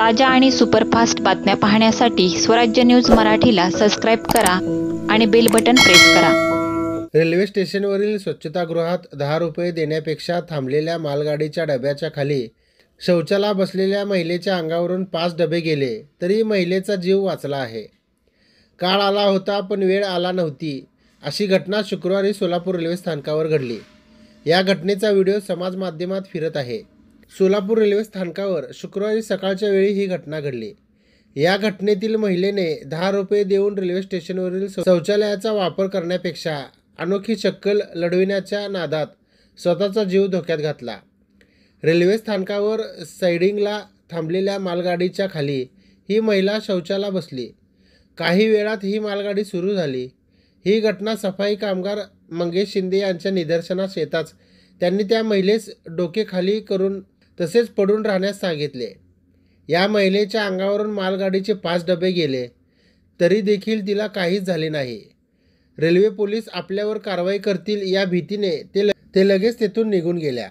ताज्या आणि सुपरफास्ट बातम्या पाहण्यासाठी स्वराज्य न्यूज मराठीला सबस्क्राईब करा आणि बेल बटन प्रेस करा। रेल्वे स्टेशनवरील स्वच्छतागृहात 10 रुपये देण्यापेक्षा थांबलेल्या मालगाडीच्या डब्याच्या खाली शौचाला बसलेल्या महिलेच्या अंगावरून 5 डबे गेले तरी महिलेचा जीव वाचला आहे। काळ आला होता पण वेळ आला नव्हती, अशी घटना शुक्रवारी सोलापूर रेल्वे स्थानकावर घडली। या घटनेचा व्हिडिओ समाज माध्यमात फिरत आहे। सोलापूर रेल्वे स्थानकावर शुक्रवारी सकाळच्या वेळी ही घटना घडली। या घटनेतील महिलेने 10 रुपये देऊन रेल्वे स्टेशनवरील शौचालयाचा वापर करण्यापेक्षा अनोखी शक्कल लढविण्याच्या नादात स्वतःचा जीव धोक्यात घातला। रेल्वे स्थानकावर सायडिंगला थांबलेल्या मालगाडीच्या खाली ही महिला शौचाला बसली। काही वेळात ही मालगाडी सुरू झाली। ही घटना सफाई कामगार मंगेश शिंदे यांच्या निदर्शनास येताच त्यांनी त्या महिलेस डोके खाली करून तसेच पडून राहण्यास सांगितले। या महिलेच्या अंगावरून मालगाडीचे 5 डबे गेले तरी देखील तिला काहीच झाले नाही। रेल्वे पोलीस आपल्यावर कारवाई करतील या भीतीने ते लगेच तेथून निघून गेल्या।